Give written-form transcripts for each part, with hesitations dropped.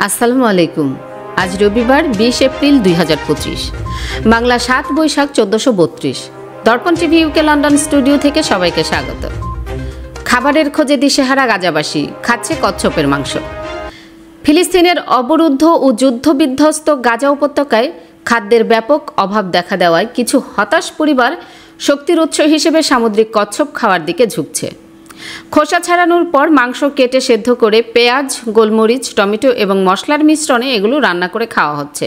আসসালামু আলাইকুম। আজ রবিবার 20 এপ্রিল 2025, বাংলা 7 বৈশাখ 1432। দর্পণ টিভি ইউকে লন্ডন স্টুডিও থেকে সবাইকে স্বাগত। খাবারের খোঁজে দিশেহারা গাজাবাসী খাচ্ছে কচ্ছপের মাংস। ফিলিস্তিনের অবরুদ্ধ ও যুদ্ধবিধ্বস্ত গাজা উপত্যকায় খাদ্যের ব্যাপক অভাব দেখা দেওয়ায় কিছু হতাশ পরিবার শক্তির উৎস হিসেবে সামুদ্রিক কচ্ছপ খাওয়ার দিকে ঝুঁকছে। খোসা ছাড়ানোর পর মাংস কেটে সেদ্ধ করে পেঁয়াজ, গোলমরিচ, টমেটো এবং মশলার মিশ্রণে এগুলো রান্না করে খাওয়া হচ্ছে।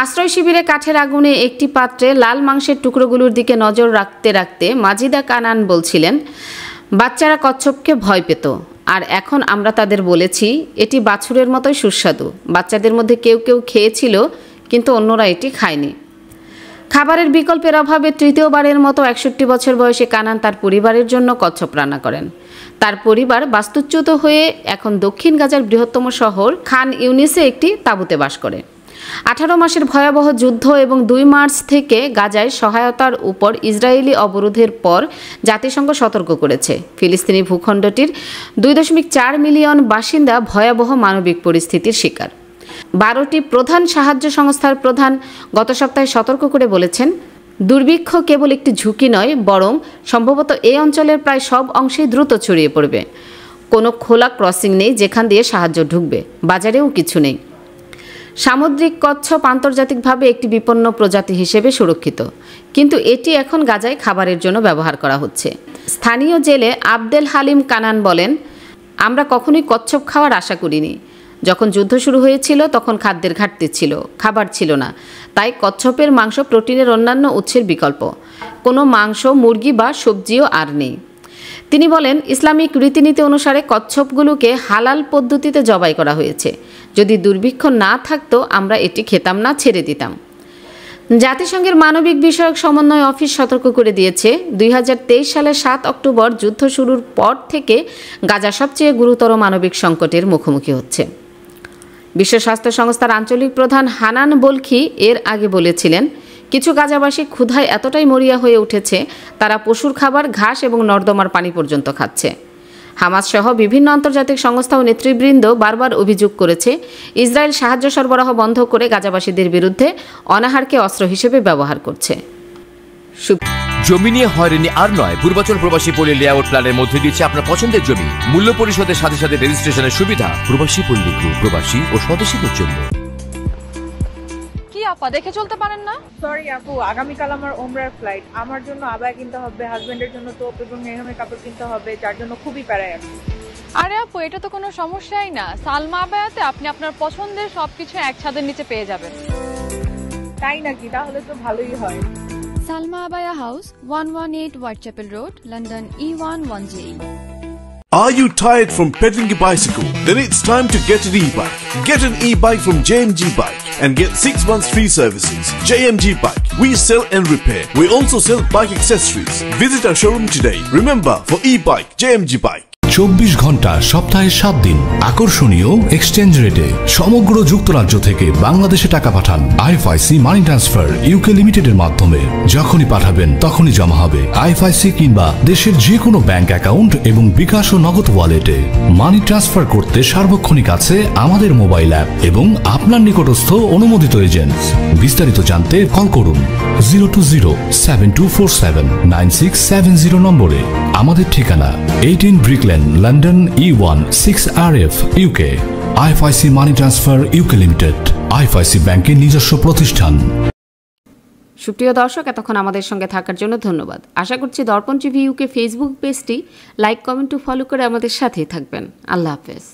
আশ্রয় শিবিরে কাঠের আগুনে একটি পাত্রে লাল মাংসের টুকরোগুলোর দিকে নজর রাখতে রাখতে মাজিদা কানান বলছিলেন, বাচ্চারা কচ্ছপকে ভয় পেত, আর এখন আমরা তাদের বলেছি এটি বাছুরের মতোই সুস্বাদু। বাচ্চাদের মধ্যে কেউ কেউ খেয়েছিল, কিন্তু অন্যরা এটি খায়নি। খাবারের বিকল্পের অভাবে তৃতীয়বারের মতো 61 বছর বয়সে কানান তার পরিবারের জন্য কচ্ছপ রান্না করেন। তার পরিবার বাস্তুচ্যুত হয়ে এখন দক্ষিণ গাজার বৃহত্তম শহর খান ইউনিসে একটি তাঁবুতে বাস করে। 18 মাসের ভয়াবহ যুদ্ধ এবং 2 মার্চ থেকে গাজায় সহায়তার উপর ইসরায়েলি অবরোধের পর জাতিসংঘ সতর্ক করেছে, ফিলিস্তিনি ভূখণ্ডটির 2.4 মিলিয়ন বাসিন্দা ভয়াবহ মানবিক পরিস্থিতির শিকার। 12টি প্রধান সাহায্য সংস্থার প্রধান গত সপ্তাহে সতর্ক করে বলেছেন, দুর্ভিক্ষ কেবল একটি ঝুঁকি নয়, বরং সম্ভবত এই অঞ্চলের প্রায় সব অংশেই দ্রুত ছড়িয়ে পড়বে। কোনো খোলা ক্রসিং নেই যেখান দিয়ে সাহায্য ঢুকবে, বাজারেও কিছু নেই। সামুদ্রিক কচ্ছপ আন্তর্জাতিকভাবে একটি বিপন্ন প্রজাতি হিসেবে সুরক্ষিত, কিন্তু এটি এখন গাজায় খাবারের জন্য ব্যবহার করা হচ্ছে। স্থানীয় জেলে আবদেল হালিম কানান বলেন, আমরা কখনোই কচ্ছপ খাওয়ার আশা করিনি। যখন যুদ্ধ শুরু হয়েছিল তখন খাদ্যের ঘাটতি ছিল, খাবার ছিল না, তাই কচ্ছপের মাংস প্রোটিনের অন্যান্য উৎসের বিকল্প। কোনো মাংস, মুরগি বা সবজিও আর নেই। তিনি বলেন, ইসলামিক রীতিনীতি অনুসারে কচ্ছপগুলোকে হালাল পদ্ধতিতে জবাই করা হয়েছে। যদি দুর্ভিক্ষ না থাকতো আমরা এটি খেতাম না, ছেড়ে দিতাম। জাতিসংঘের মানবিক বিষয়ক সমন্বয় অফিস সতর্ক করে দিয়েছে, 2023 সালের 7 অক্টোবর যুদ্ধ শুরুর পর থেকে গাজা সবচেয়ে গুরুতর মানবিক সংকটের মুখোমুখি হচ্ছে। বিশ্ব স্বাস্থ্য সংস্থার আঞ্চলিক প্রধান হানান বলখি এর আগে বলেছিলেন, কিছু গাজাবাসী ক্ষুধায় এতটাই মরিয়া হয়ে উঠেছে তারা পশুর খাবার, ঘাস এবং নর্দমার পানি পর্যন্ত খাচ্ছে। হামাস সহ বিভিন্ন আন্তর্জাতিক সংস্থা ও নেতৃবৃন্দ বারবার অভিযোগ করেছে, ইসরায়েল সাহায্য সরবরাহ বন্ধ করে গাজাবাসীদের বিরুদ্ধে অনাহারকে অস্ত্র হিসেবে ব্যবহার করছে। জমি নিয়ে হয়রানি আর নয়, পূর্বাচল প্রবাসী পল্লী লেআউট প্ল্যানের মধ্যে দিচ্ছে আপনার পছন্দের জমি, মূল্য পরিশোধের সাথে সাথে রেজিস্ট্রেশনের সুবিধা। প্রবাসী পল্লী গ্রুপ, প্রবাসী ও স্বদেশীদের জন্য। কি আপা, দেখে চলতে পারেন না? সরি আপু, আগামীকাল আমার ওমরার ফ্লাইট। আমার জন্য আবায়া কিনতে হবে, হাজবেন্ডের জন্য তোপ এবং মেহমের কাপড় কিনতে হবে, যার জন্য খুবই প্যারায় আছি। আরে আপু, এটা তো কোনো সমস্যাই না। সালমা আবায়াতে আপনি আপনার পছন্দের সবকিছু এক ছাদের নিচে পেয়ে যাবেন। তাই নাকি? তাহলে তো ভালোই হয়। Salma Abaya House, 118 Whitechapel Road, London E11JE. Are you tired from pedaling a bicycle? Then it's time to get an e-bike. Get an e-bike from JMG Bike and get 6 months free services. JMG Bike. We sell and repair. We also sell bike accessories. Visit our showroom today. Remember, for e-bike, JMG Bike. 24 ঘন্টা সপ্তাহে 7 দিন আকর্ষণীয় exchange রেটে সমগ্র যুক্তরাজ্য থেকে বাংলাদেশে টাকা পাঠান। আইএফআইসি মানি ট্রান্সফার ইউকে লিমিটেডের মাধ্যমে যখনই পাঠাবেন তখনই জমা হবে আইএফআইসি কিংবা দেশের যে কোনো ব্যাংক অ্যাকাউন্ট এবং বিকাশ ও নগদ ওয়ালেটে। মানি ট্রান্সফার করতে সার্বক্ষণিক আছে আমাদের মোবাইল অ্যাপ এবং আপনার নিকটস্থ অনুমোদিত এজেন্ট। বিস্তারিত জানতে কল করুন 020-7247-9670 নম্বরে। আমাদের ঠিকানা 18 Brick Lane, London E1 6RF, UK। IFIC money transfer UK limited, IFIC ব্যাংকের নিজস্ব প্রতিষ্ঠান। সুপ্রিয় দর্শক, এতক্ষণ আমাদের সঙ্গে থাকার জন্য ধন্যবাদ। আশা করছি দর্পণ টিভি ইউকে ফেসবুক পেজটি লাইক, কমেন্ট ও ফলো করে আমাদের সাথেই থাকবেন। আল্লাহ হাফেজ।